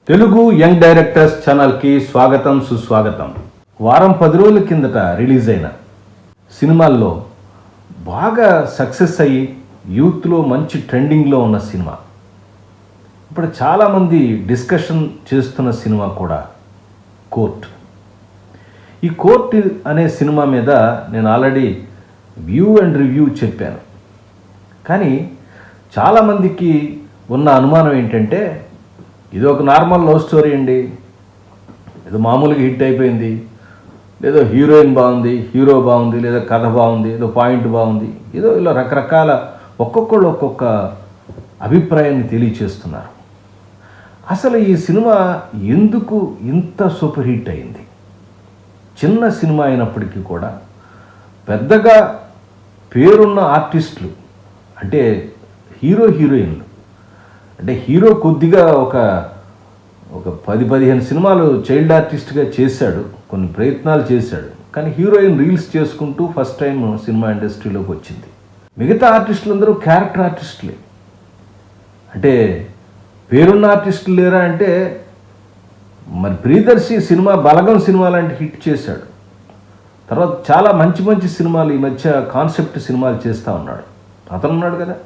Telugu young directors ఛానల్కి స్వాగతం సుస్వాగతం. వారం 10 రోజుల కిందట రిలీజ్ అయిన సినిమాల్లో బాగా సక్సెస్ అయ్యి యూత్లో మంచి ట్రెండింగ్లో ఉన్న సినిమా, ఇప్పుడు చాలామంది డిస్కషన్ చేస్తున్న సినిమా కూడా కోర్ట్. ఈ కోర్ట్ అనే సినిమా మీద నేను ఆల్రెడీ వ్యూ అండ్ రివ్యూ చెప్పాను. కానీ చాలామందికి ఉన్న అనుమానం ఏంటంటే, ఇది ఒక నార్మల్ లవ్ స్టోరీ అండి, ఏదో మామూలుగా హిట్ అయిపోయింది, లేదో హీరోయిన్ బాగుంది, హీరో బాగుంది, లేదా కథ బాగుంది, ఏదో పాయింట్ బాగుంది, ఏదో ఇలా రకరకాల ఒక్కొక్కళ్ళు ఒక్కొక్క అభిప్రాయాన్ని తెలియచేస్తున్నారు. అసలు ఈ సినిమా ఎందుకు ఇంత సూపర్ హిట్ అయింది? చిన్న సినిమా అయినప్పటికీ కూడా పెద్దగా పేరున్న ఆర్టిస్టులు, అంటే హీరోయిన్లు, అంటే హీరో కొద్దిగా ఒక 10-15 సినిమాలు చైల్డ్ ఆర్టిస్ట్గా చేశాడు, కొన్ని ప్రయత్నాలు చేశాడు. కానీ హీరోయిన్ రీల్స్ చేసుకుంటూ ఫస్ట్ టైం సినిమా ఇండస్ట్రీలోకి వచ్చింది. మిగతా ఆర్టిస్టులందరూ క్యారెక్టర్ ఆర్టిస్టులే. అంటే పేరున్న ఆర్టిస్టులు లేరా అంటే, మరి ప్రియదర్శి సినిమా బలగం సినిమా లాంటి హిట్ చేశాడు. తర్వాత చాలా మంచి మంచి సినిమాలు ఈ మధ్య కాన్సెప్ట్ సినిమాలు చేస్తూ ఉన్నాడు. అతను ఉన్నాడు కదా,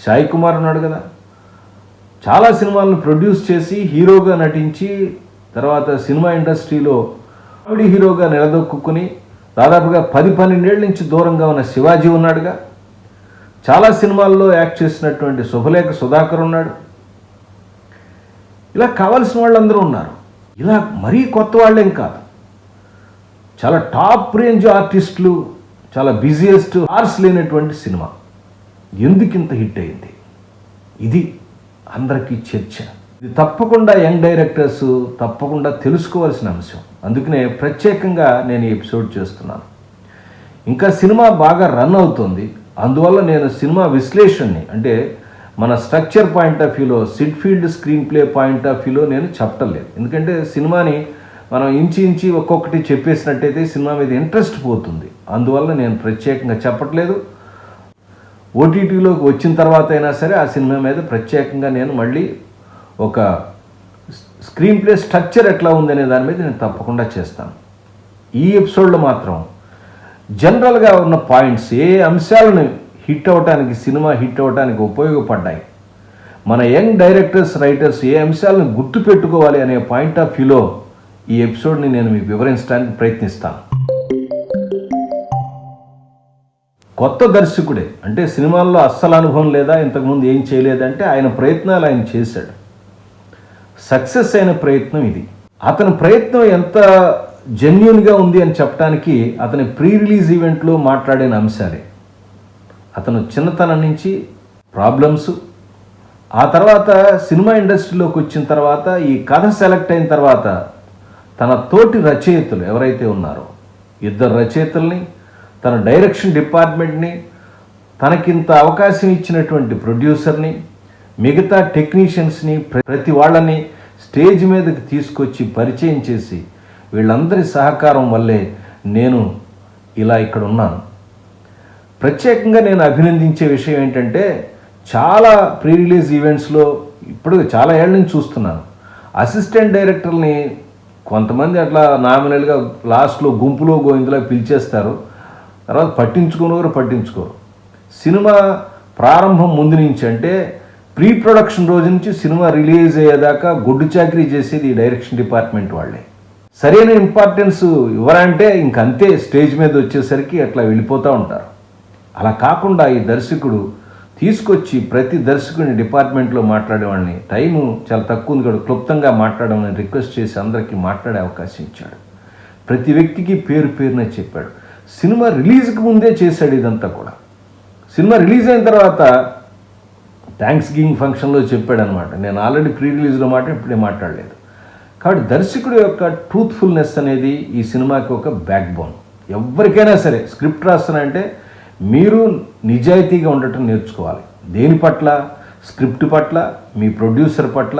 సాయి కుమార్ ఉన్నాడు కదా, చాలా సినిమాలను ప్రొడ్యూస్ చేసి హీరోగా నటించి తర్వాత సినిమా ఇండస్ట్రీలో కామెడీ హీరోగా నిలదొక్కుని దాదాపుగా 10-12 ఏళ్ళ నుంచి దూరంగా ఉన్న శివాజీ ఉన్నాడుగా, చాలా సినిమాల్లో యాక్ట్ చేసినటువంటి శుభలేఖ సుధాకర్ ఉన్నాడు. ఇలా కావాల్సిన వాళ్ళందరూ ఉన్నారు. ఇలా మరీ కొత్త వాళ్ళేం కాదు, చాలా టాప్ రేంజ్ ఆర్టిస్టులు, చాలా బిజియెస్ట్ ఆర్స్ లేనటువంటి సినిమా ఎందుకు ఇంత హిట్ అయింది? ఇది అందరికీ చర్చ. ఇది తప్పకుండా యంగ్ డైరెక్టర్స్ తప్పకుండా తెలుసుకోవాల్సిన అంశం. అందుకనే ప్రత్యేకంగా నేను ఈ ఎపిసోడ్ చేస్తున్నాను. ఇంకా సినిమా బాగా రన్ అవుతుంది, అందువల్ల నేను సినిమా విశ్లేషణని, అంటే మన స్ట్రక్చర్ పాయింట్ ఆఫ్ వ్యూలో, సిడ్ఫీల్డ్ స్క్రీన్ ప్లే పాయింట్ ఆఫ్ వ్యూలో నేను చెప్పటం లేదు. ఎందుకంటే సినిమాని మనం ఇంచి ఒక్కొక్కటి చెప్పేసినట్టయితే సినిమా మీద ఇంట్రెస్ట్ పోతుంది. అందువల్ల నేను ప్రత్యేకంగా చెప్పట్లేదు. ఓటీటీలోకి వచ్చిన తర్వాత అయినా సరే ఆ సినిమా మీద ప్రత్యేకంగా నేను మళ్ళీ ఒక స్క్రీన్ ప్లే స్ట్రక్చర్ ఎట్లా ఉందనే దాని మీద నేను తప్పకుండా చేస్తాను. ఈ ఎపిసోడ్లో మాత్రం జనరల్గా ఉన్న పాయింట్స్, ఏ అంశాలను హిట్ అవ్వటానికి, సినిమా హిట్ అవ్వటానికి ఉపయోగపడ్డాయి, మన యంగ్ డైరెక్టర్స్, రైటర్స్ ఏ అంశాలను గుర్తుపెట్టుకోవాలి అనే పాయింట్ ఆఫ్ వ్యూలో ఈ ఎపిసోడ్ని నేను మీకు వివరించడానికి ప్రయత్నిస్తాను. కొత్త దర్శకుడే, అంటే సినిమాల్లో అస్సలు అనుభవం లేదా, ఇంతకుముందు ఏం చేయలేదంటే ఆయన ప్రయత్నాలు ఆయన చేశాడు. సక్సెస్ అయిన ప్రయత్నం ఇది. అతని ప్రయత్నం ఎంత జెన్యూన్గా ఉంది అని చెప్పడానికి అతని ప్రీ రిలీజ్ ఈవెంట్లో మాట్లాడిన అంశాలే. అతను చిన్నతనం నుంచి ప్రాబ్లమ్స్, ఆ తర్వాత సినిమా ఇండస్ట్రీలోకి వచ్చిన తర్వాత ఈ కథ సెలెక్ట్ అయిన తర్వాత తన తోటి రచయితలు ఎవరైతే ఉన్నారో, 2 రచయితల్ని, తన డైరెక్షన్ డిపార్ట్మెంట్ని, తనకింత అవకాశం ఇచ్చినటువంటి ప్రొడ్యూసర్ని, మిగతా టెక్నీషియన్స్ని, ప్రతి వాళ్ళని స్టేజ్ మీదకి తీసుకొచ్చి పరిచయం చేసి వీళ్ళందరి సహకారం వల్లే నేను ఇలా ఇక్కడ ఉన్నాను. ప్రత్యేకంగా నేను అభినందించే విషయం ఏంటంటే, చాలా ప్రీ రిలీజ్ ఈవెంట్స్లో ఇప్పుడు చాలా ఏళ్ళ నుంచి చూస్తున్నాను, అసిస్టెంట్ డైరెక్టర్ని కొంతమంది అట్లా నామినల్గా లాస్ట్లో గుంపులో గోవిందులా పిలిచేస్తారు, తర్వాత పట్టించుకోరు. సినిమా ప్రారంభం ముందు నుంచి, అంటే ప్రీ ప్రొడక్షన్ రోజు నుంచి సినిమా రిలీజ్ అయ్యేదాకా గొడ్డు చాకరీ చేసేది ఈ డైరెక్షన్ డిపార్ట్మెంట్ వాళ్ళే. సరైన ఇంపార్టెన్స్ ఇవ్వరంటే ఇంకంతే, స్టేజ్ మీద వచ్చేసరికి అట్లా వెళ్ళిపోతూ ఉంటారు. అలా కాకుండా ఈ దర్శకుడు తీసుకొచ్చి ప్రతి దర్శకుడిని డిపార్ట్మెంట్లో మాట్లాడేవాడిని, టైము చాలా తక్కువ ఉంది కదా, క్లుప్తంగా మాట్లాడమని రిక్వెస్ట్ చేసి అందరికీ మాట్లాడే అవకాశం ఇచ్చాడు. ప్రతి వ్యక్తికి పేరునే చెప్పాడు. సినిమా రిలీజ్కి ముందే చేశాడు ఇదంతా కూడా. సినిమా రిలీజ్ అయిన తర్వాత థ్యాంక్స్ గివింగ్ ఫంక్షన్లో చెప్పాడు అనమాట. నేను ఆల్రెడీ ప్రీ రిలీజ్లో ఇప్పుడే మాట్లాడలేదు. కాబట్టి దర్శకుడు యొక్క ట్రూత్ఫుల్నెస్ అనేది ఈ సినిమాకి ఒక బ్యాక్ బోన్. ఎవరికైనా సరే స్క్రిప్ట్ రాస్తానంటే మీరు నిజాయితీగా ఉండటం నేర్చుకోవాలి. దేని పట్ల? స్క్రిప్ట్ పట్ల, మీ ప్రొడ్యూసర్ పట్ల,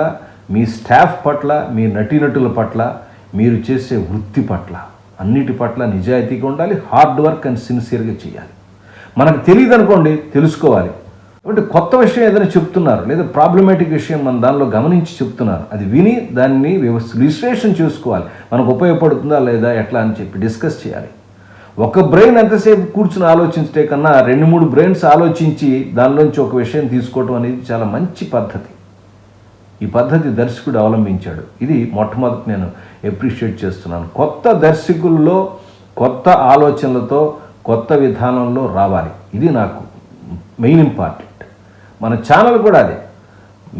మీ స్టాఫ్ పట్ల, మీ నటీనటుల పట్ల, మీరు చేసే వృత్తి పట్ల, అన్నిటి పట్ల నిజాయితీగా ఉండాలి. హార్డ్ వర్క్ అండ్ సిన్సియర్గా చేయాలి. మనకు తెలియదు అనుకోండి, తెలుసుకోవాలి. అంటే కొత్త విషయం ఏదైనా చెప్తున్నారు లేదా ప్రాబ్లమేటిక్ విషయం మన దానిలో గమనించి చెప్తున్నారు, అది విని దాన్ని విశ్లేషణ చేసుకోవాలి, మనకు ఉపయోగపడుతుందా లేదా ఎట్లా అని చెప్పి డిస్కస్ చేయాలి. ఒక బ్రెయిన్ ఎంతసేపు కూర్చుని ఆలోచించే కన్నా 2-3 బ్రెయిన్స్ ఆలోచించి దానిలోంచి ఒక విషయం తీసుకోవడం అనేది చాలా మంచి పద్ధతి. ఈ పద్ధతి దర్శకుడు అవలంబించాడు. ఇది మొట్టమొదటి నేను అప్రిషియేట్ చేస్తున్నాను. కొత్త దర్శకుల్లో కొత్త ఆలోచనలతో కొత్త విధానంలో రావాలి. ఇది నాకు మెయిన్ ఇంపార్టెంట్. మన ఛానల్ కూడా అదే,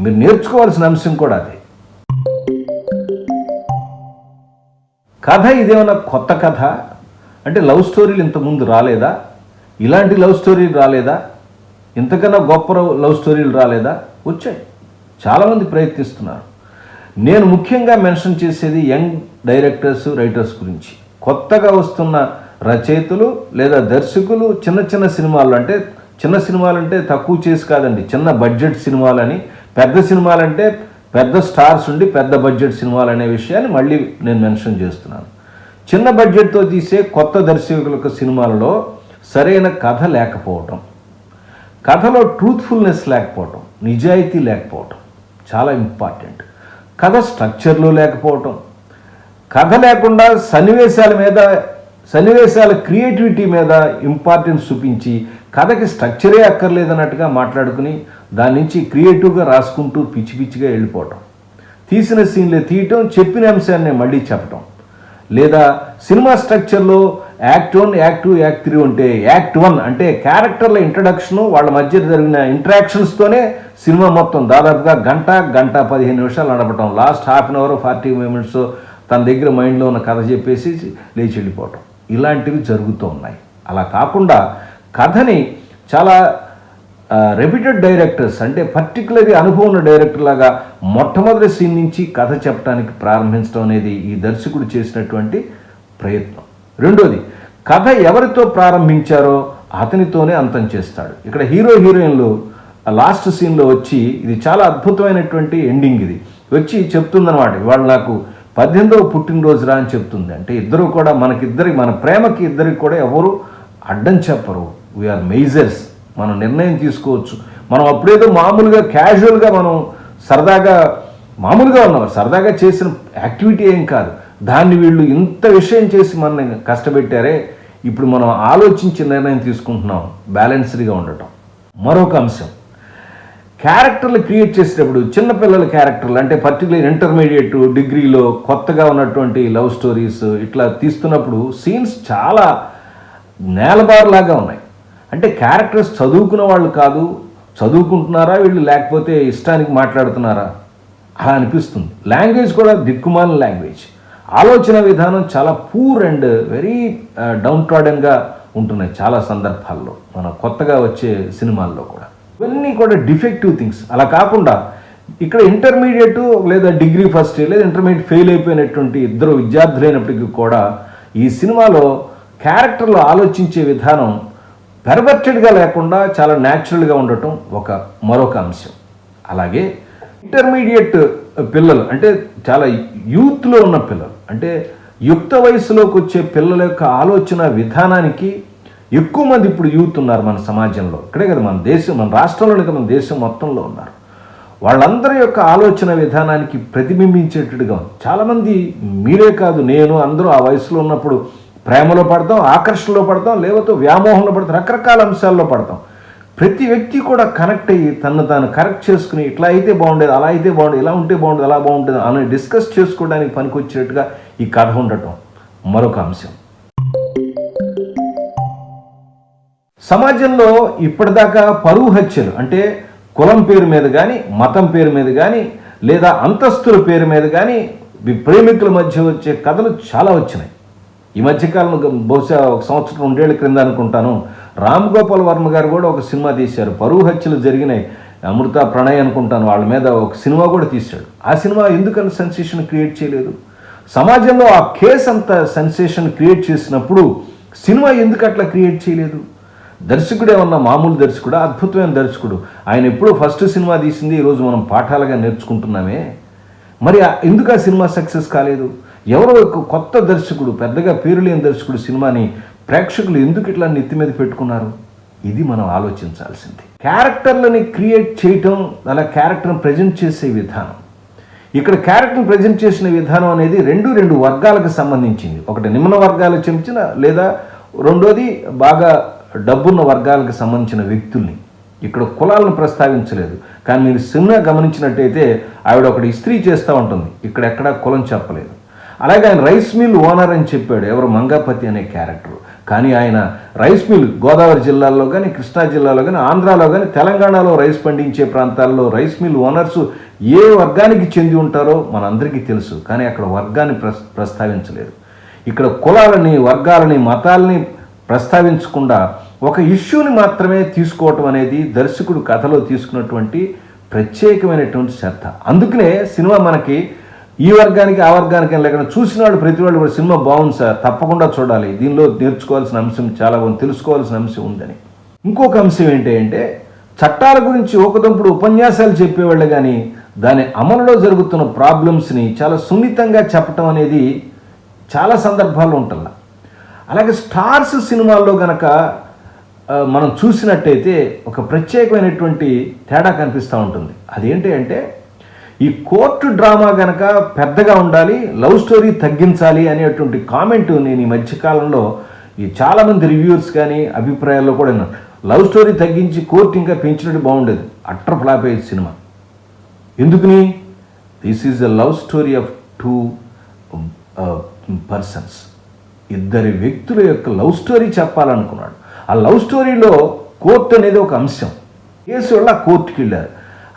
మీరు నేర్చుకోవాల్సిన అంశం కూడా అదే. కథ ఇదేమన్నా కొత్త కథ అంటే లవ్ స్టోరీలు ఇంతకుముందు రాలేదా? ఇలాంటి లవ్ స్టోరీలు రాలేదా? ఇంతకన్నా గొప్ప లవ్ స్టోరీలు రాలేదా? వచ్చాయి, చాలామంది ప్రయత్నిస్తున్నారు. నేను ముఖ్యంగా మెన్షన్ చేసేది యంగ్ డైరెక్టర్స్, రైటర్స్ గురించి. కొత్తగా వస్తున్న రచయితలు లేదా దర్శకులు చిన్న చిన్న సినిమాలు, అంటే చిన్న సినిమాలంటే తక్కువ చేసి కాదండి, చిన్న బడ్జెట్ సినిమాలని, పెద్ద సినిమాలంటే పెద్ద స్టార్స్ ఉండి పెద్ద బడ్జెట్ సినిమాలు అనే విషయాన్ని మళ్ళీ నేను మెన్షన్ చేస్తున్నాను. చిన్న బడ్జెట్తో తీసే కొత్త దర్శకులకు సినిమాలలో సరైన కథ లేకపోవటం, కథలో ట్రూత్ఫుల్నెస్ లేకపోవటం, నిజాయితీ లేకపోవటం చాలా ఇంపార్టెంట్. కథ స్ట్రక్చర్లో లేకపోవటం, కథ లేకుండా సన్నివేశాల క్రియేటివిటీ మీద ఇంపార్టెన్స్ చూపించి కథకి స్ట్రక్చరే అక్కర్లేదన్నట్టుగా మాట్లాడుకుని దాని నుంచి క్రియేటివ్గా రాసుకుంటూ పిచ్చి పిచ్చిగా వెళ్ళిపోవటం, తీసిన సీన్లే తీయటం, చెప్పిన అంశాన్ని మళ్ళీ చెప్పటం. లేదా సినిమా స్ట్రక్చర్లో యాక్ట్ 1, యాక్ట్ 2, యాక్ట్ 3 ఉంటే యాక్ట్ 1 అంటే క్యారెక్టర్ల ఇంట్రడక్షను, వాళ్ళ మధ్య జరిగిన ఇంటరాక్షన్స్తోనే సినిమా మొత్తం దాదాపుగా గంట 15 నిమిషాలు నడపటం, last half an hour 40 minutes తన దగ్గర మైండ్లో ఉన్న కథ చెప్పేసి లేచి వెళ్ళిపోవటం, ఇలాంటివి జరుగుతూ ఉన్నాయి. అలా కాకుండా కథని చాలా రెప్యూటెడ్ డైరెక్టర్స్, అంటే పర్టికులర్గా అనుభవం ఉన్న డైరెక్టర్ లాగా మొట్టమొదటి సీన్ నుంచి కథ చెప్పడానికి ప్రారంభించడం అనేది ఈ దర్శకుడు చేసినటువంటి ప్రయత్నం. రెండోది, కథ ఎవరితో ప్రారంభించారో అతనితోనే అంతం చేస్తాడు. ఇక్కడ హీరో హీరోయిన్లు లాస్ట్ సీన్లో వచ్చి, ఇది చాలా అద్భుతమైనటువంటి ఎండింగ్, ఇది వచ్చి చెప్తుందన్నమాట, ఇవాళ నాకు 18వ పుట్టినరోజు రా అని చెప్తుంది. అంటే ఇద్దరు కూడా మన ప్రేమకి ఇద్దరికి కూడా ఎవరు అడ్డం చెప్పరు. వీఆర్ మెజర్స్, మనం నిర్ణయం తీసుకోవచ్చు. మనం అప్పుడేదో మామూలుగా క్యాజువల్గా మనం మామూలుగా ఉన్నాం, సరదాగా చేసిన యాక్టివిటీ ఏం కాదు, దాన్ని వీళ్ళు ఇంత విషయం చేసి మనల్ని కష్టపెట్టారే, ఇప్పుడు మనం ఆలోచించి నిర్ణయం తీసుకుంటున్నాం, బ్యాలెన్స్డ్గా ఉండటం. మరొక అంశం, క్యారెక్టర్లు క్రియేట్ చేసేటప్పుడు చిన్నపిల్లల క్యారెక్టర్లు, అంటే పర్టికులర్ ఇంటర్మీడియట్, డిగ్రీలో కొత్తగా ఉన్నటువంటి లవ్ స్టోరీస్ ఇట్లా తీస్తున్నప్పుడు సీన్స్ చాలా నేలబారులాగా ఉన్నాయి. అంటే క్యారెక్టర్స్ చదువుకున్న వాళ్ళు కాదు, చదువుకుంటున్నారా వీళ్ళు లేకపోతే ఇష్టానికి మాట్లాడుతున్నారా అలా అనిపిస్తుంది. లాంగ్వేజ్ కూడా దిక్కుమాలిన లాంగ్వేజ్, ఆలోచన విధానం చాలా పూర్ అండ్ వెరీ డౌన్ ట్రాడెన్గా ఉంటున్నాయి చాలా సందర్భాల్లో, మన కొత్తగా వచ్చే సినిమాల్లో కూడా. ఇవన్నీ కూడా డిఫెక్టివ్ థింగ్స్. అలా కాకుండా ఇక్కడ ఇంటర్మీడియట్ లేదా డిగ్రీ ఫస్ట్ లేదా ఇంటర్మీడియట్ ఫెయిల్ అయిపోయినటువంటి ఇద్దరు విద్యార్థులైనప్పటికీ కూడా ఈ సినిమాలో క్యారెక్టర్లు ఆలోచించే విధానం పెర్వర్టెడ్గా లేకుండా చాలా న్యాచురల్గా ఉండటం మరొక అంశం. అలాగే ఇంటర్మీడియట్ పిల్లలు, అంటే చాలా యూత్లో ఉన్న పిల్లలు, అంటే యుక్త వయసులోకి వచ్చే పిల్లల యొక్క ఆలోచన విధానానికి ఎక్కువ మంది ఇప్పుడు యూత్ ఉన్నారు మన సమాజంలో. ఇక్కడే కదా మన దేశం, మన రాష్ట్రంలోనే కదా మన దేశం మొత్తంలో ఉన్నారు. వాళ్ళందరి యొక్క ఆలోచన విధానానికి ప్రతిబింబించేటట్టుగా ఉంది. చాలామంది, మీరే కాదు నేను, అందరూ ఆ వయసులో ఉన్నప్పుడు ప్రేమలో పడతాం, ఆకర్షణలో పడతాం, లేకపోతే వ్యామోహంలో పడతాం, రకరకాల అంశాల్లో పడతాం. ప్రతి వ్యక్తి కూడా కనెక్ట్ అయ్యి తను తాను కరెక్ట్ చేసుకుని ఇట్లా అయితే బాగుండేది, అలా అయితే బాగుండేది, ఇలా ఉంటే బాగుండేది, అలా బాగుంటుంది అని డిస్కస్ చేసుకోవడానికి పనికొచ్చేట్టుగా ఈ కథ ఉండటం మరొక అంశం. సమాజంలో ఇప్పటిదాకా పరువు హత్యలు, అంటే కులం పేరు మీద కానీ, మతం పేరు మీద కానీ, లేదా అంతస్తుల పేరు మీద కానీ ప్రేమికుల మధ్య వచ్చే కథలు చాలా వచ్చినాయి. ఈ మధ్యకాలంలో బహుశా 1 సంవత్సరం 2 ఏళ్ల క్రింద అనుకుంటాను, రామ్ గోపాల్ వర్మ గారు కూడా ఒక సినిమా తీశారు. పరువు హత్యలు జరిగినాయి, అమృత ప్రణయ్ అనుకుంటాను, వాళ్ళ మీద ఒక సినిమా కూడా తీశాడు. ఆ సినిమా ఎందుకని సెన్సేషన్ క్రియేట్ చేయలేదు? సమాజంలో ఆ కేసు అంత సెన్సేషన్ క్రియేట్ చేసినప్పుడు సినిమా ఎందుకు అట్లా క్రియేట్ చేయలేదు? దర్శకుడు ఏమన్నా మామూలు దర్శకుడా? అద్భుతమైన దర్శకుడు. ఆయన ఎప్పుడూ ఫస్ట్ సినిమా తీసింది ఈరోజు మనం పాఠాలుగా నేర్చుకుంటున్నామే. మరి ఎందుకు ఆ సినిమా సక్సెస్ కాలేదు? ఎవరో ఒక కొత్త దర్శకుడు, పెద్దగా పేరు లేని దర్శకుడు సినిమాని ప్రేక్షకులు ఎందుకు ఇట్లా నెత్తి మీద పెట్టుకున్నారు? ఇది మనం ఆలోచించాల్సింది. క్యారెక్టర్లని క్రియేట్ చేయటం, అలా క్యారెక్టర్ని ప్రజెంట్ చేసే విధానం. ఇక్కడ క్యారెక్టర్ని ప్రజెంట్ చేసిన విధానం అనేది రెండు వర్గాలకు సంబంధించింది. ఒకటి నిమ్న వర్గాలకు చెందిన, లేదా రెండోది బాగా డబ్బున్న వర్గాలకు సంబంధించిన వ్యక్తుల్ని. ఇక్కడ కులాలను ప్రస్తావించలేదు. కానీ మీరు సినిమా గమనించినట్టయితే ఆవిడ ఒకటి ఇస్త్రీ చేస్తూ ఉంటుంది, ఇక్కడ ఎక్కడా కులం చెప్పలేదు. అలాగే ఆయన రైస్ మిల్ ఓనర్ అని చెప్పాడు, ఎవరు మంగాపతి అనే క్యారెక్టర్. కానీ ఆయన రైస్ మిల్ గోదావరి జిల్లాలో కానీ, కృష్ణా జిల్లాలో కానీ, ఆంధ్రాలో కానీ, తెలంగాణలో రైస్ పండించే ప్రాంతాల్లో రైస్ మిల్ ఓనర్స్ ఏ వర్గానికి చెంది ఉంటారో మనందరికీ తెలుసు. కానీ అక్కడ వర్గాన్ని ప్రస్తావించలేదు. ఇక్కడ కులాలని, వర్గాలని, మతాలని ప్రస్తావించకుండా ఒక ఇష్యూని మాత్రమే తీసుకోవటం అనేది దర్శకుడు కథలో తీసుకున్నటువంటి ప్రత్యేకమైనటువంటి శ్రద్ధ. అందుకనే సినిమా మనకి ఈ వర్గానికి ఆ వర్గానికి లేకుండా చూసిన వాళ్ళు ప్రతి వాళ్ళు కూడా సినిమా బాగుంది సార్, తప్పకుండా చూడాలి, దీనిలో నేర్చుకోవాల్సిన అంశం చాలా ఉంది, తెలుసుకోవాల్సిన అంశం ఉందని. ఇంకొక అంశం ఏంటి అంటే, చట్టాల గురించి ఒకదంపుడు ఉపన్యాసాలు చెప్పేవాళ్ళు కానీ దాని అమలులో జరుగుతున్న ప్రాబ్లమ్స్ని చాలా సున్నితంగా చెప్పటం అనేది చాలా సందర్భాల్లో ఉంటుందా. అలాగే స్టార్స్ సినిమాల్లో గనక మనం చూసినట్టయితే ఒక ప్రత్యేకమైనటువంటి తేడా కనిపిస్తూ ఉంటుంది. అదేంటి అంటే, ఈ కోర్టు డ్రామా కనుక పెద్దగా ఉండాలి, లవ్ స్టోరీ తగ్గించాలి అనేటువంటి కామెంట్ నేను ఈ మధ్యకాలంలో చాలామంది రివ్యూర్స్ కానీ అభిప్రాయాల్లో కూడా విన్నాను. లవ్ స్టోరీ తగ్గించి కోర్టు ఇంకా పెంచినట్టు బాగుండేది. అట్టర్ ఫ్లాప్ అయ్యేది సినిమా. ఎందుకని? This is a love story of two persons. ఇద్దరి వ్యక్తుల యొక్క లవ్ స్టోరీ చెప్పాలనుకున్నాడు. ఆ లవ్ స్టోరీలో కోర్టు అనేది ఒక అంశం. కేసు వల్ల కోర్టుకి వెళ్ళారు,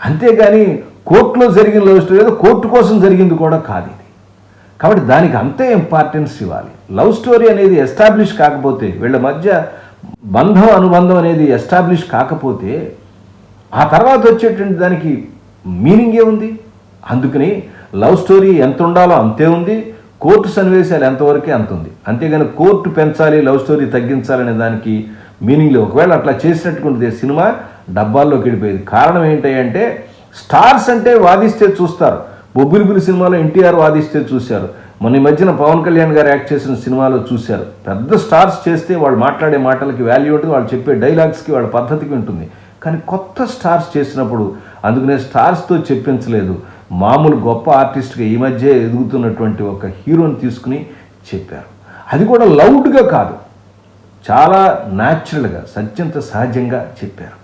అంతేగాని కోర్టులో జరిగిన లవ్ స్టోరీ ఏదో కోర్టు కోసం జరిగింది కూడా కాదు ఇది. కాబట్టి దానికి అంతే ఇంపార్టెన్స్ ఇవ్వాలి. లవ్ స్టోరీ అనేది ఎస్టాబ్లిష్ కాకపోతే, వీళ్ళ మధ్య అనుబంధం అనేది ఎస్టాబ్లిష్ కాకపోతే ఆ తర్వాత వచ్చేటువంటి దానికి మీనింగ్ ఏముంది? అందుకని లవ్ స్టోరీ ఎంత ఉండాలో అంతే ఉంది, కోర్టు సన్నివేశాలు ఎంతవరకే అంత ఉంది. అంతేగాని కోర్టు పెంచాలి, లవ్ స్టోరీ తగ్గించాలనే దానికి మీనింగ్ లేదు. ఒకవేళ అట్లా చేసినట్టుకుంటే సినిమా డబ్బాల్లోకి వెళ్ళిపోయేది. కారణం ఏంటంటే, స్టార్స్ అంటే వాదిస్తే చూస్తారు. బొబ్బిలిపులి సినిమాలో ఎన్టీఆర్ వాదిస్తే చూశారు. మొన్న ఈ మధ్యన పవన్ కళ్యాణ్ గారు యాక్ట్ చేసిన సినిమాలో చూశారు. పెద్ద స్టార్స్ చేస్తే వాళ్ళు మాట్లాడే మాటలకి వాల్యూ ఉంటుంది, వాళ్ళు చెప్పే డైలాగ్స్కి వాళ్ళ పద్ధతికి ఉంటుంది. కానీ కొత్త స్టార్స్ చేసినప్పుడు అందుకనే స్టార్స్తో చెప్పించలేదు, మామూలు గొప్ప ఆర్టిస్ట్గా ఈ మధ్య ఎదుగుతున్నటువంటి ఒక హీరోని తీసుకుని చెప్పారు. అది కూడా లౌడ్గా కాదు, చాలా న్యాచురల్గా, అత్యంత సహజంగా చెప్పారు.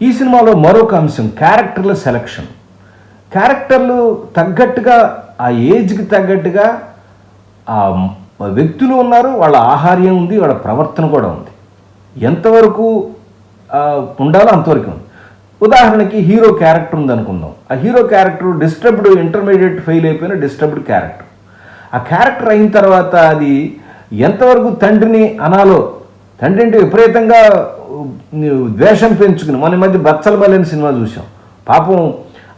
ఈ సినిమాలో మరొక అంశం క్యారెక్టర్ల సెలక్షన్. క్యారెక్టర్లు తగ్గట్టుగా, ఆ ఏజ్కి తగ్గట్టుగా ఆ వ్యక్తులు ఉన్నారు, వాళ్ళ ఆహార్యం ఉంది, వాళ్ళ ప్రవర్తన కూడా ఉంది. ఎంతవరకు ఉండాలో అంతవరకు ఉంది. ఉదాహరణకి హీరో క్యారెక్టర్ ఉంది అనుకుందాం. ఆ hero character disturbed, intermediate fail అయిపోయిన డిస్టర్బ్డ్ క్యారెక్టర్. ఆ క్యారెక్టర్ అయిన తర్వాత అది ఎంతవరకు తండ్రిని అనాలో, తండ్రి అంటే విపరీతంగా ద్వేషం పెంచుకుని, మన మధ్య బచ్చలమల్లి అనే సినిమా చూసాం. పాపం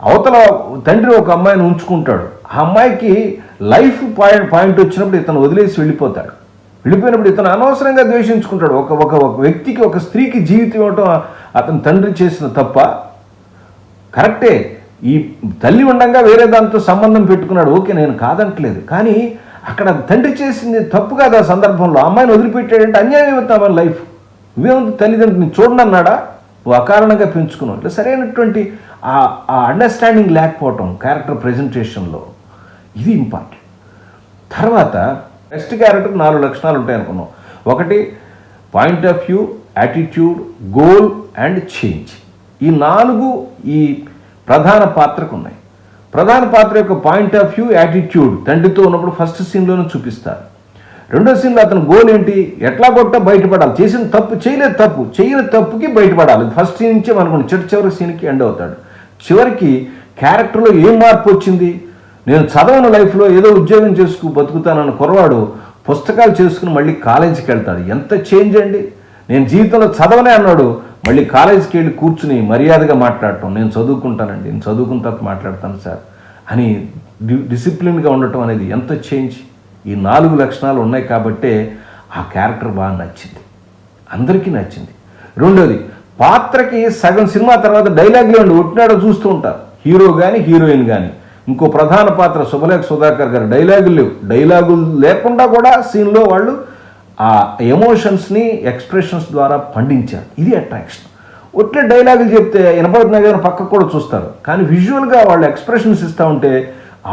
అవతల తండ్రి ఒక అమ్మాయిని ఉంచుకుంటాడు. ఆ అమ్మాయికి లైఫ్ పాయింట్ వచ్చినప్పుడు ఇతను వదిలేసి వెళ్ళిపోతాడు. వెళ్ళిపోయినప్పుడు ఇతను అనవసరంగా ద్వేషించుకుంటాడు. ఒక వ్యక్తికి, ఒక స్త్రీకి జీవితం ఇవ్వటం అతను తండ్రి చేసిన తప్ప? కరెక్టే, ఈ తల్లి ఉండగా వేరే దాంతో సంబంధం పెట్టుకున్నాడు, ఓకే, నేను కాదంటలేదు. కానీ అక్కడ తండ్రి చేసింది తప్పు కాదు. ఆ సందర్భంలో అమ్మాయిని వదిలిపెట్టాడంటే అన్యాయం అవుతామని లైఫ్. నువ్వేముంది, తల్లిదండ్రుని చూడనన్నాడా, నువ్వు అకారణంగా పెంచుకున్నావు. ఇట్లా సరైనటువంటి ఆ అండర్స్టాండింగ్ లేకపోవటం క్యారెక్టర్ ప్రజెంటేషన్లో, ఇది ఇంపార్టెంట్. తర్వాత బెస్ట్ క్యారెక్టర్ 4 లక్షణాలు ఉంటాయి అనుకున్నాం. ఒకటి point of view, attitude, goal and change. ఈ 4 ఈ ప్రధాన పాత్రకు ఉన్నాయి. ప్రధాన పాత్ర యొక్క పాయింట్ ఆఫ్ వ్యూ, యాటిట్యూడ్ తండ్రితో ఉన్నప్పుడు ఫస్ట్ సీన్లోనే చూపిస్తారు. రెండో సీన్లో అతని గోల్ ఏంటి, ఎట్లా కొట్టా బయటపడాలి, చేసిన తప్పు, చేయని తప్పుకి బయటపడాలి. ఫస్ట్ సీన్ నుంచే మనకు చివరి సీన్కి ఎండ్ అవుతాడు. చివరికి క్యారెక్టర్లో ఏం మార్పు వచ్చింది, నేను చదవని లైఫ్లో ఏదో ఉద్యోగం చేసుకు బతుకుతానన్న కుర్రవాడు పుస్తకాలు చేసుకుని మళ్ళీ కాలేజీకి వెళ్తాడు. ఎంత చేంజ్ అండి. నేను జీవితంలో చదవనే అన్నాడు, మళ్ళీ కాలేజీకి వెళ్ళి కూర్చుని మర్యాదగా మాట్లాడటం, నేను చదువుకుంటానండి, నేను చదువుకున్న తర్వాత మాట్లాడతాను సార్ అని డిసిప్లిన్గా ఉండటం అనేది ఎంత చేంజ్. ఈ 4 లక్షణాలు ఉన్నాయి కాబట్టే ఆ క్యారెక్టర్ బాగా నచ్చింది, అందరికీ నచ్చింది. రెండోది, పాత్రకి సగం సినిమా తర్వాత డైలాగులు ఉండి ఒట్టినాడో చూస్తూ ఉంటారు, హీరో కానీ హీరోయిన్ కానీ. ఇంకో ప్రధాన పాత్ర శుభలేఖ సుధాకర్ గారు, డైలాగులు లేవు. డైలాగులు లేకుండా కూడా సీన్లో వాళ్ళు ఆ ఎమోషన్స్ని ఎక్స్ప్రెషన్స్ ద్వారా పండించారు. ఇది అట్రాక్షన్. ఒట్లే డైలాగులు చెప్తే వినపడుతున్నాయి కదా పక్కకు కూడా చూస్తారు, కానీ విజువల్గా వాళ్ళు ఎక్స్ప్రెషన్స్ ఇస్తూ ఉంటే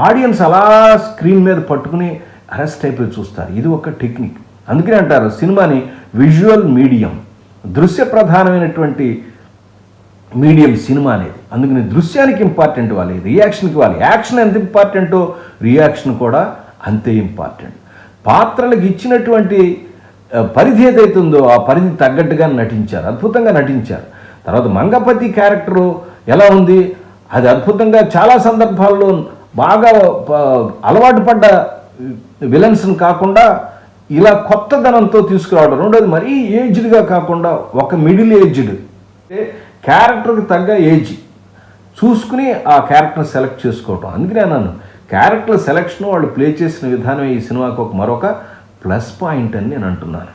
ఆడియన్స్ అలా స్క్రీన్ మీద పట్టుకుని అరెస్ట్ అయిపోయి చూస్తారు. ఇది ఒక టెక్నిక్. అందుకనే అంటారు సినిమాని విజువల్ మీడియం, దృశ్య ప్రధానమైనటువంటి మీడియం సినిమా అనేది. అందుకని దృశ్యానికి ఇంపార్టెంట్ ఇవ్వాలి, రియాక్షన్కి ఇవ్వాలి. యాక్షన్ ఎంత ఇంపార్టెంటో రియాక్షన్ కూడా అంతే ఇంపార్టెంట్. పాత్రలకు ఇచ్చినటువంటి పరిధి ఏదైతుందో ఆ పరిధి తగ్గట్టుగా నటించారు, అద్భుతంగా నటించారు. తర్వాత మంగపతి క్యారెక్టరు ఎలా ఉంది, అది అద్భుతంగా చాలా సందర్భాల్లో బాగా అలవాటు పడ్డ విలన్స్ని కాకుండా ఇలా కొత్తదనంతో తీసుకురావడం. రెండోది మరీ ఏజ్డ్గా కాకుండా ఒక మిడిల్ ఏజ్డ్ క్యారెక్టర్కి తగ్గ ఏజ్ చూసుకుని ఆ క్యారెక్టర్ సెలెక్ట్ చేసుకోవటం. అందుకనే అన్నాను క్యారెక్టర్ సెలెక్షన్ వాళ్ళు ప్లే చేసిన విధానం ఈ సినిమాకు ఒక మరొక ప్లస్ పాయింట్ అని నేను అంటున్నాను.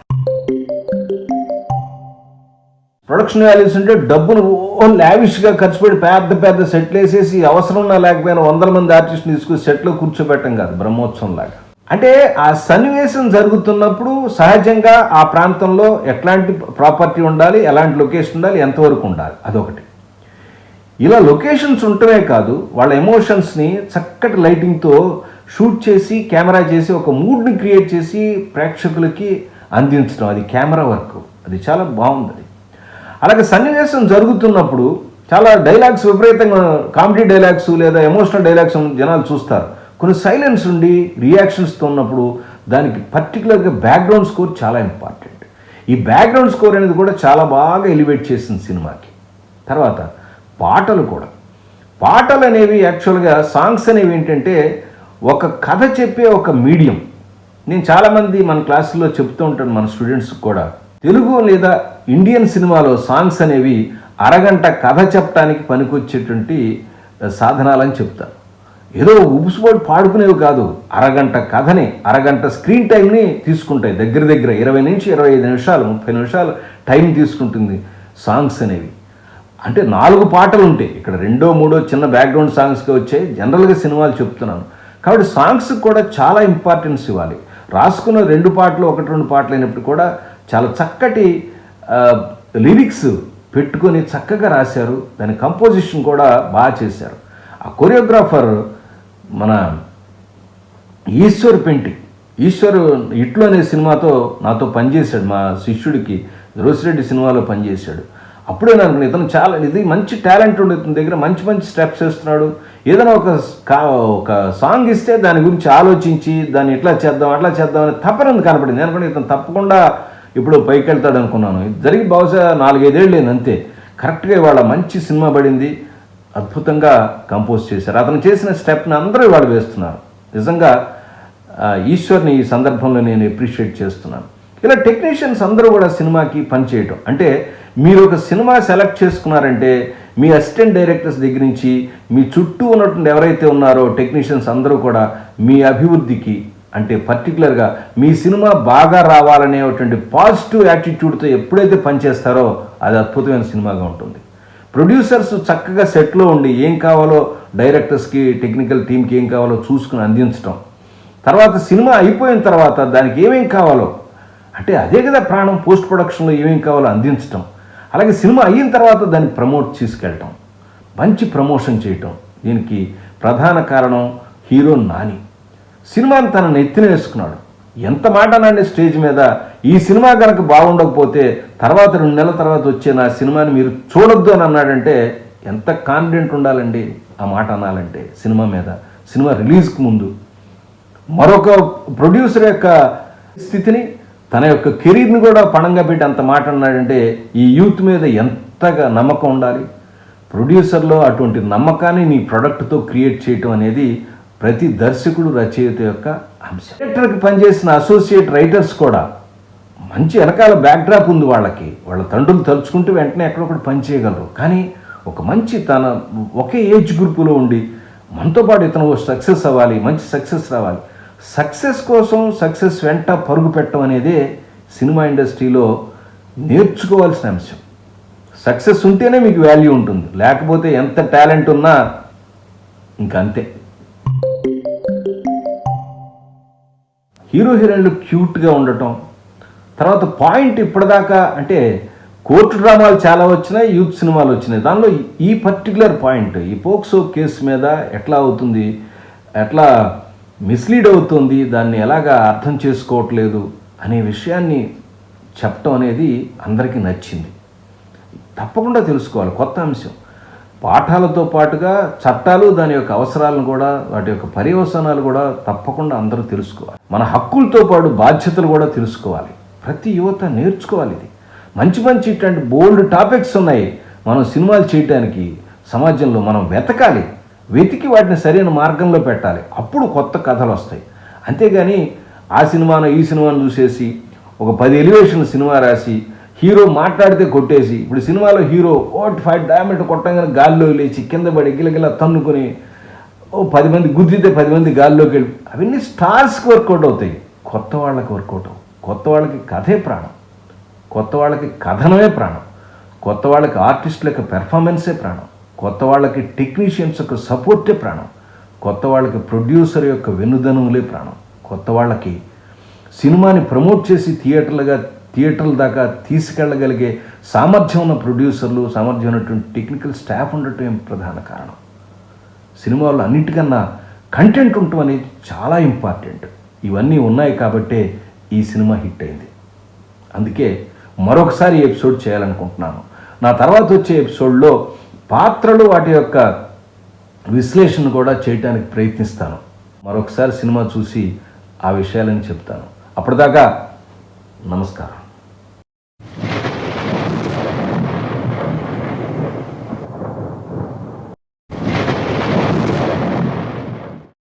ప్రొడక్షన్ వాల్యూస్ అంటే డబ్బును లావిష్గా ఖర్చు పెట్టి పెద్ద పెద్ద సెట్లు వేసేసి అవసరం ఉన్నా లేకపోయినా 100 మంది ఆర్టిస్టులు తీసుకుని సెట్లో కూర్చోబెట్టం కాదు, బ్రహ్మోత్సవం లాగా. అంటే ఆ సన్నివేశం జరుగుతున్నప్పుడు సహజంగా ఆ ప్రాంతంలో ఎట్లాంటి ప్రాపర్టీ ఉండాలి, ఎలాంటి లొకేషన్ ఉండాలి, ఎంతవరకు ఉండాలి, అదొకటి. ఇలా లొకేషన్స్ ఉండటమే కాదు, వాళ్ళ ఎమోషన్స్ని చక్కటి లైటింగ్తో షూట్ చేసి కెమెరా చేసి ఒక మూడ్ని క్రియేట్ చేసి ప్రేక్షకులకి అందించడం, అది కెమెరా వర్క్. అది చాలా బాగుంది. అలాగే సన్నివేశం జరుగుతున్నప్పుడు చాలా డైలాగ్స్ విపరీతంగా కామెడీ డైలాగ్స్ లేదా ఎమోషనల్ డైలాగ్స్ జనాలు చూస్తారు. కొన్ని సైలెన్స్ ఉండి రియాక్షన్స్తో ఉన్నప్పుడు దానికి పర్టికులర్గా బ్యాక్గ్రౌండ్ స్కోర్ చాలా ఇంపార్టెంట్. ఈ బ్యాక్గ్రౌండ్ స్కోర్ అనేది కూడా చాలా బాగా ఎలివేట్ చేసింది సినిమాకి. తర్వాత పాటలు కూడా, పాటలు అనేవి యాక్చువల్గా సాంగ్స్ అనేవి ఏంటంటే ఒక కథ చెప్పే ఒక మీడియం. నేను చాలామంది మన క్లాసుల్లో చెప్తూ ఉంటాను మన స్టూడెంట్స్కి కూడా, తెలుగు లేదా ఇండియన్ సినిమాలో సాంగ్స్ అనేవి అరగంట కథ చెప్పడానికి పనికొచ్చేటువంటి సాధనాలని చెప్తాను. ఏదో ఉబుసుబోటు పాడుకునేవి కాదు, అరగంట కథని, అరగంట స్క్రీన్ టైంని తీసుకుంటాయి. దగ్గర 20 నుంచి 25 నిమిషాలు 30 నిమిషాలు టైం తీసుకుంటుంది సాంగ్స్ అనేవి. అంటే 4 పాటలు ఉంటాయి, ఇక్కడ 2, 3 చిన్న బ్యాక్గ్రౌండ్ సాంగ్స్గా వచ్చాయి. జనరల్గా సినిమాలు చెప్తున్నాను కాబట్టి సాంగ్స్కి కూడా చాలా ఇంపార్టెన్స్ ఇవ్వాలి. రాసుకున్న 2 పాటలు 1-2 పాటలు అయినప్పుడు కూడా చాలా చక్కటి లిరిక్స్ పెట్టుకొని చక్కగా రాశారు. దాని కంపోజిషన్ కూడా బాగా చేశారు. ఆ కొరియోగ్రాఫర్ మన ఈశ్వర్ పెంటి, ఈశ్వర్ ఇట్లు అనే సినిమాతో నాతో పనిచేశాడు. మా శిష్యుడికి రోసిరెడ్డి సినిమాలో పనిచేశాడు. అప్పుడే నాకు ఇతను చాలా ఇది మంచి టాలెంట్ ఉండే, ఇతని దగ్గర మంచి మంచి స్టెప్స్ వేస్తున్నాడు. ఏదైనా ఒక సాంగ్ ఇస్తే దాని గురించి ఆలోచించి దాన్ని ఎట్లా చేద్దాం అట్లా చేద్దాం అని తప్పని కనపడింది. నేను కూడా ఇతను తప్పకుండా ఇప్పుడు పైకి వెళ్తాడు అనుకున్నాను. ఇది జరిగి బహుశా 4-5 ఏళ్ళు లేని అంతే. కరెక్ట్గా ఇవాళ మంచి సినిమా పడింది, అద్భుతంగా కంపోజ్ చేశారు. అతను చేసిన స్టెప్ని అందరూ ఇవాళ వేస్తున్నారు. నిజంగా ఈశ్వర్ని ఈ సందర్భంలో నేను అప్రిషియేట్ చేస్తున్నాను. ఇలా టెక్నీషియన్స్ అందరూ కూడా సినిమాకి పనిచేయటం అంటే, మీరు ఒక సినిమా సెలెక్ట్ చేసుకున్నారంటే మీ అసిస్టెంట్ డైరెక్టర్స్ దగ్గర నుంచి మీ చుట్టూ ఉన్నటువంటి ఎవరైతే ఉన్నారో టెక్నీషియన్స్ అందరూ కూడా మీ అభివృద్ధికి, అంటే పర్టికులర్గా మీ సినిమా బాగా రావాలనేటువంటి పాజిటివ్ యాటిట్యూడ్తో ఎప్పుడైతే పనిచేస్తారో అది అద్భుతమైన సినిమాగా ఉంటుంది. ప్రొడ్యూసర్స్ చక్కగా సెట్లో ఉండి ఏం కావాలో డైరెక్టర్స్కి, టెక్నికల్ టీంకి ఏం కావాలో చూసుకుని అందించడం, తర్వాత సినిమా అయిపోయిన తర్వాత దానికి ఏమేం కావాలో, అంటే అదే కదా ప్రాణం, పోస్ట్ ప్రొడక్షన్లో ఏమేం కావాలో అందించడం, అలాగే సినిమా అయిన తర్వాత దాన్ని ప్రమోట్ చేసుకెళ్ళటం, మంచి ప్రమోషన్ చేయటం. దీనికి ప్రధాన కారణం హీరో నాని. సినిమాని తన నెత్తిన వేసుకున్నాడు. ఎంత మాట అన్నాడు స్టేజ్ మీద, ఈ సినిమా కనుక బాగుండకపోతే తర్వాత 2 నెలల తర్వాత వచ్చే నా సినిమాని మీరు చూడొద్దు అని అన్నాడంటే ఎంత కాన్ఫిడెంట్ ఉండాలండి ఆ మాట అనాలంటే సినిమా మీద. సినిమా రిలీజ్కి ముందు మరొక ప్రొడ్యూసర్ యొక్క స్థితిని, తన యొక్క కెరీర్ని కూడా పణంగా పెట్టి అంత మాట అన్నాడంటే ఈ యూత్ మీద ఎంతగా నమ్మకం ఉండాలి. ప్రొడ్యూసర్లో అటువంటి నమ్మకాన్ని నీ ప్రొడక్ట్తో క్రియేట్ చేయటం అనేది ప్రతి దర్శకుడు, రచయిత యొక్క అంశం. డైరెక్టర్కి పనిచేసిన అసోసియేట్ రైటర్స్ కూడా మంచి వెనకాల బ్యాక్డ్రాప్ ఉంది వాళ్ళకి. వాళ్ళ తండ్రులు తలుచుకుంటూ వెంటనే ఎక్కడొకటి పని చేయగలరు. కానీ ఒక మంచి తన ఒకే ఏజ్ గ్రూపులో ఉండి మనతో పాటు ఇతను సక్సెస్ అవ్వాలి, మంచి సక్సెస్ రావాలి. సక్సెస్ కోసం సక్సెస్ వెంట పరుగు పెట్టడం అనేదే సినిమా ఇండస్ట్రీలో నేర్చుకోవాల్సిన అంశం. సక్సెస్ ఉంటేనే మీకు వాల్యూ ఉంటుంది, లేకపోతే ఎంత టాలెంట్ ఉన్నా ఇంకంతే. హీరో హీరోయిన్లు క్యూట్గా ఉండటం, తర్వాత పాయింట్ ఇప్పటిదాకా అంటే కోర్టు డ్రామాలు చాలా వచ్చినాయి, యూత్ సినిమాలు వచ్చినాయి. దానిలో ఈ పర్టికులర్ పాయింట్, ఈ పోక్సో కేసు మీద ఎట్లా అవుతుంది, ఎట్లా మిస్లీడ్ అవుతుంది, దాన్ని ఎలాగా అర్థం చేసుకోవట్లేదు అనే విషయాన్ని చెప్పటం అనేది అందరికీ నచ్చింది. తప్పకుండా తెలుసుకోవాలి. కొత్త అంశం. పాఠాలతో పాటుగా చట్టాలు, దాని యొక్క అవసరాలను కూడా, వాటి యొక్క పర్యవసానాలు కూడా తప్పకుండా అందరూ తెలుసుకోవాలి. మన హక్కులతో పాటు బాధ్యతలు కూడా తెలుసుకోవాలి. ప్రతి యువత నేర్చుకోవాలి. ఇది మంచి మంచి ఇట్లాంటి బోల్డ్ టాపిక్స్ ఉన్నాయి. మనం సినిమాలు చేయటానికి సమాజంలో మనం వెతికి వాటిని సరైన మార్గంలో పెట్టాలి. అప్పుడు కొత్త కథలు వస్తాయి. అంతేగాని ఆ సినిమాను ఈ సినిమాను చూసేసి ఒక 10 ఎలివేషన్ సినిమా రాసి హీరో మాట్లాడితే కొట్టేసి, ఇప్పుడు సినిమాలో హీరో 5 డైమండ్ కొట్టంగానే గాల్లో లేచి కింద పడి గిలగిల తన్నుకొని 10 మంది గుద్దితే 10 మంది గాల్లోకి వెళ్ళి, అవన్నీ స్టార్స్కి వర్కౌట్ అవుతాయి. కొత్త వాళ్ళకి వర్కౌట్ అవు. కొత్త వాళ్ళకి కథే ప్రాణం, కొత్త వాళ్ళకి కథనమే ప్రాణం, కొత్త వాళ్ళకి ఆర్టిస్టుల యొక్క పెర్ఫార్మెన్సే ప్రాణం, కొత్త వాళ్ళకి టెక్నీషియన్స్ యొక్క సపోర్టే ప్రాణం, కొత్త వాళ్ళకి ప్రొడ్యూసర్ యొక్క వెన్నుదనువులే ప్రాణం, కొత్త వాళ్ళకి సినిమాని ప్రమోట్ చేసి థియేటర్ల దాకా తీసుకెళ్ళగలిగే సామర్థ్యం ఉన్న ప్రొడ్యూసర్లు, సామర్థ్యం ఉన్నటువంటి టెక్నికల్ స్టాఫ్ ఉండటం ప్రధాన కారణం. సినిమాలో అన్నిటికన్నా కంటెంట్ ఉండటం అనేది చాలా ఇంపార్టెంట్. ఇవన్నీ ఉన్నాయి కాబట్టే ఈ సినిమా హిట్ అయింది. అందుకే మరొకసారి ఎపిసోడ్ చేయాలనుకుంటున్నాను. నా తర్వాత వచ్చే ఎపిసోడ్లో పాత్రలు, వాటి యొక్క విశ్లేషణ కూడా చేయడానికి ప్రయత్నిస్తాను. మరొకసారి సినిమా చూసి ఆ విషయాలని చెప్తాను. అప్పటిదాకా నమస్కారం.